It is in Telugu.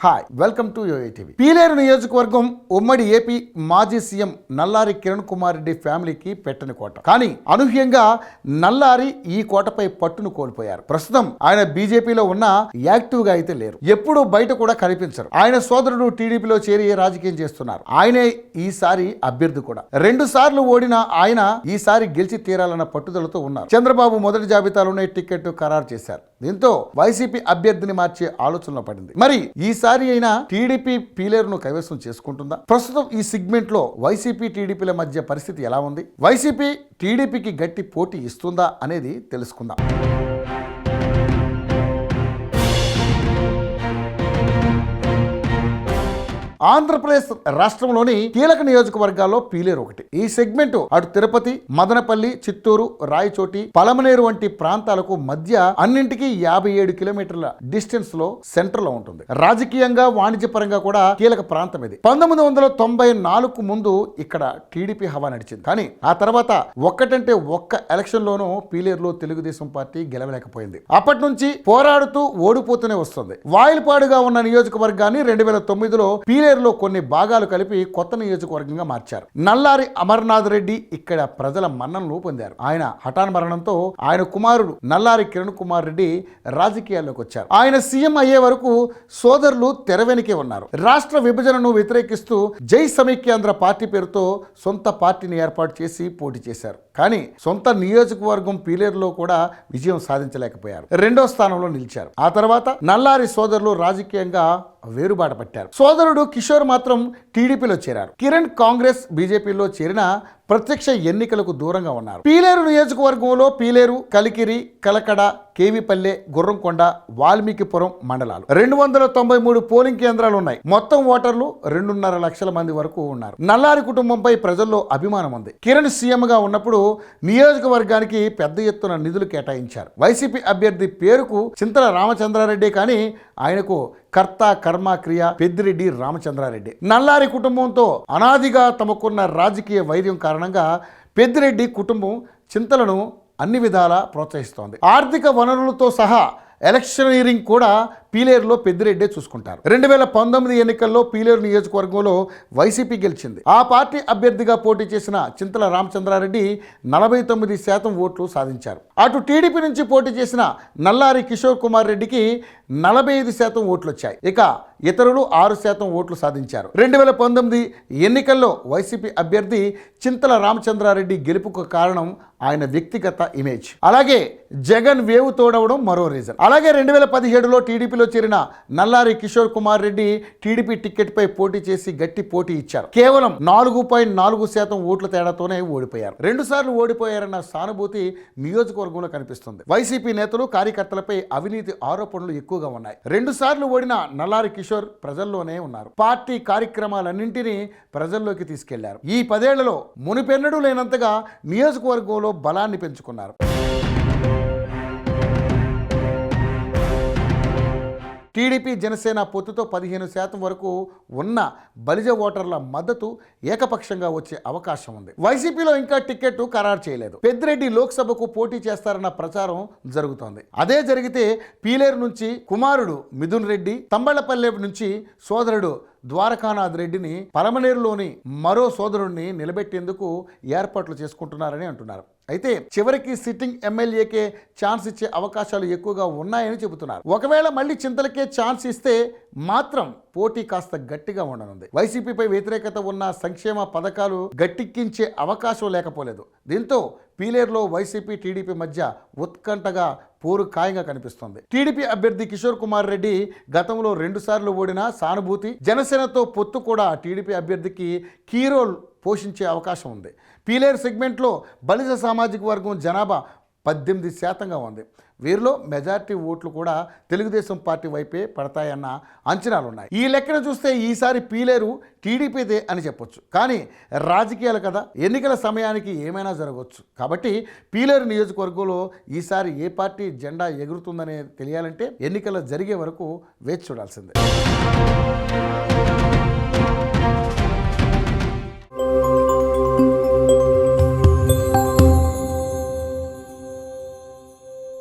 హాయ్, వెల్కమ్ టు యోఏటీవీ. పీలేరు నియోజకవర్గం ఉమ్మడి ఏపీ మాజీ సీఎం నల్లారి కిరణ్ కుమార్ రెడ్డి ఫ్యామిలీకి పెట్టని కోట. కానీ అనూహ్యంగా నల్లారి ఈ కోటపై పట్టును కోల్పోయారు. ప్రస్తుతం ఆయన బీజేపీలో ఉన్న యాక్టివ్ గా అయితే లేరు. ఎప్పుడు బయట కూడా కనిపించరు. ఆయన సోదరుడు టీడీపీలో చేరి రాజకీయం చేస్తున్నారు. ఆయనే ఈసారి అభ్యర్థి కూడా. 2 సార్లు ఓడిన ఆయన ఈసారి గెలిచి తీరాలన్న పట్టుదలతో ఉన్నారు. చంద్రబాబు మొదటి జాబితాలోనే టికెట్ ఖరారు చేశారు. దీంతో వైసీపీ అభ్యర్థిని మార్చే ఆలోచనలో పడింది. మరి ఈసారి అయినా టీడీపీ పీలేరును కైవసం చేసుకుంటుందా? ప్రస్తుతం ఈ సెగ్మెంట్ లో వైసీపీ టీడీపీల మధ్య పరిస్థితి ఎలా ఉంది? వైసీపీ టీడీపీకి గట్టి పోటీ ఇస్తుందా అనేది తెలుసుకుందాం. ఆంధ్రప్రదేశ్ రాష్ట్రంలోని కీలక నియోజకవర్గాల్లో పీలేరు ఒకటి. ఈ సెగ్మెంట్ అటు తిరుపతి, మదనపల్లి, చిత్తూరు, రాయచోటి, పలమనేరు వంటి ప్రాంతాలకు మధ్య అన్నింటికీ 57 కిలోమీటర్ల డిస్టెన్స్ లో సెంటర్ లో ఉంటుంది. రాజకీయంగా, వాణిజ్యపరంగా కూడా కీలక ప్రాంతం ఇది. 1994 ముందు ఇక్కడ టీడీపీ హవా నడిచింది. కానీ ఆ తర్వాత ఒక్కటంటే ఒక్క ఎలక్షన్ లోనూ పీలేరులో తెలుగుదేశం పార్టీ గెలవలేకపోయింది. అప్పటి నుంచి పోరాడుతూ ఓడిపోతూనే వస్తుంది. వాయిల్పాడుగా ఉన్న నియోజకవర్గాన్ని 2009లో పీలేరులో కొన్ని భాగాలు కలిపి కొత్త నియోజకవర్గంగా మార్చారు. నల్లారి అమర్నాథ్ రెడ్డి ఇక్కడ ప్రజల మన్ననలు పొందారు. ఆయన హఠాన్ మరణంతో ఆయన కుమారుడు నల్లారి కిరణ్ కుమార్ రెడ్డి రాజకీయాల్లోకి వచ్చారు. ఆయన సీఎం అయ్యే వరకు సోదరులు తెర వెనుకే ఉన్నారు. రాష్ట్ర విభజనను వ్యతిరేకిస్తూ జై సమైక్యాంధ్ర పార్టీ పేరుతో సొంత పార్టీని ఏర్పాటు చేసి పోటీ చేశారు. కానీ సొంత నియోజకవర్గం పీలేరులో కూడా విజయం సాధించలేకపోయారు. 2వ స్థానంలో నిలిచారు. ఆ తర్వాత నల్లారి సోదరులు రాజకీయంగా వేరుబాట పట్టారు. సోదరుడు కిషోర్ మాత్రం టీడీపీలో చేరారు. కిరణ్ కాంగ్రెస్, బీజేపీలో చేరిన ప్రత్యక్ష ఎన్నికలకు దూరంగా ఉన్నారు. పీలేరు నియోజకవర్గంలో పీలేరు, కలికిరి, కలకడ, కేవీపల్లె, గుర్రంకొండ, వాల్మీకిపురం మండలాలు 293 పోలింగ్ కేంద్రాలు ఉన్నాయి. మొత్తం ఓటర్లు 2.5 లక్షల మంది వరకు ఉన్నారు. నల్లారి కుటుంబంపై ప్రజల్లో అభిమానం ఉంది. కిరణ్ సీఎం గా ఉన్నప్పుడు నియోజకవర్గానికి పెద్ద ఎత్తున నిధులు కేటాయించారు. వైసీపీ అభ్యర్థి పేరుకు చింతల రామచంద్రారెడ్డి, కానీ ఆయనకు కర్త కర్మ క్రియ పెద్దిరెడ్డి రామచంద్రారెడ్డి. నల్లారి కుటుంబంతో అనాదిగా తమకున్న రాజకీయ వైర్యం కారణంగా పెద్దిరెడ్డి కుటుంబం చింతలను అన్ని విధాలా ప్రోత్సహిస్తోంది. ఆర్థిక వనరులతో సహా ఎలక్షనీరింగ్ కూడా పీలేరులో పెద్దిరెడ్డే చూసుకుంటారు. 2019 ఎన్నికల్లో పీలేరు నియోజకవర్గంలో వైసీపీ గెలిచింది. ఆ పార్టీ అభ్యర్థిగా పోటీ చేసిన చింతల రామచంద్రారెడ్డి 49% ఓట్లు సాధించారు. అటు టీడీపీ నుంచి పోటీ చేసిన నల్లారి కిషోర్ కుమార్ రెడ్డికి 45% ఓట్లు వచ్చాయి. ఇక ఇతరులు 6% ఓట్లు సాధించారు. 2019 ఎన్నికల్లో వైసీపీ అభ్యర్థి చింతల రామచంద్రారెడ్డి గెలుపుకు కారణం ఆయన వ్యక్తిగత ఇమేజ్. అలాగే జగన్ వేవు తోడవడం మరో రీజన్. అలాగే 2017లో టీడీపీలో చేరిన నల్లారి కిషోర్ కుమార్ రెడ్డి టీడీపీ టికెట్ పై పోటీ చేసి గట్టి పోటీ ఇచ్చారు. కేవలం 4.4% ఓట్ల తేడాతోనే ఓడిపోయారు. 2 సార్లు ఓడిపోయారన్న సానుభూతి నియోజకవర్గంలో కనిపిస్తుంది. వైసీపీ నేతలు, కార్యకర్తలపై అవినీతి ఆరోపణలు ఎక్కువగా ఉన్నాయి. 2 సార్లు ఓడిన నల్లారి కిషోర్ ప్రజల్లోనే ఉన్నారు. పార్టీ కార్యక్రమాలన్నింటినీ ప్రజల్లోకి తీసుకెళ్లారు. ఈ 10 ఏళ్లలో మునిపెన్నడూ లేనంతగా నియోజకవర్గంలో బలాన్ని పెంచుకున్నారు. టీడీపీ జనసేన పొత్తుతో 15% వరకు ఉన్న బలిజ ఓటర్ల మద్దతు ఏకపక్షంగా వచ్చే అవకాశం ఉంది. వైసీపీలో ఇంకా టికెట్ ఖరారు చేయలేదు. పెద్దిరెడ్డి లోక్సభకు పోటీ చేస్తారన్న ప్రచారం జరుగుతోంది. అదే జరిగితే పీలేరు నుంచి కుమారుడు మిథున్ రెడ్డి, తంబళ్లపల్లె నుంచి సోదరుడు ద్వారకానాథ్ రెడ్డిని, పలమనేరులోని మరో సోదరుడిని నిలబెట్టేందుకు ఏర్పాట్లు చేసుకుంటున్నారని అంటున్నారు. అయితే చివరికి సిట్టింగ్ ఎమ్మెల్యేకే ఛాన్స్ ఇచ్చే అవకాశాలు ఎక్కువగా ఉన్నాయని చెబుతున్నారు. ఒకవేళ మళ్ళీ చింతలకే ఛాన్స్ ఇస్తే మాత్రం పోటీ కాస్త గట్టిగా ఉండనుంది. వైసీపీపై వ్యతిరేకత ఉన్న సంక్షేమ పథకాలు గట్టెక్కించే అవకాశం లేకపోలేదు. దీంతో పీలేరులో వైసీపీ, టీడీపీ మధ్య ఉత్కంఠగా పోరు ఖాయంగా కనిపిస్తోంది. టీడీపీ అభ్యర్థి కిషోర్ కుమార్ రెడ్డి గతంలో 2 సార్లు ఓడిన సానుభూతి, జనసేనతో పొత్తు కూడా టీడీపీ అభ్యర్థికి కీ రోల్ పోషించే అవకాశం ఉంది. పీలేరు సెగ్మెంట్లో బలిజ సామాజిక వర్గం జనాభా 18%గా ఉంది. వీరిలో మెజారిటీ ఓట్లు కూడా తెలుగుదేశం పార్టీ వైపే పడతాయన్న అంచనాలున్నాయి. ఈ లెక్కన చూస్తే ఈసారి పీలేరు టీడీపీదే అని చెప్పొచ్చు. కానీ రాజకీయాలు కదా, ఎన్నికల సమయానికి ఏమైనా జరగవచ్చు. కాబట్టి పీలేరు నియోజకవర్గంలో ఈసారి ఏ పార్టీ జెండా ఎగురుతుందనే తెలియాలంటే ఎన్నికలు జరిగే వరకు వేచి చూడాల్సిందే.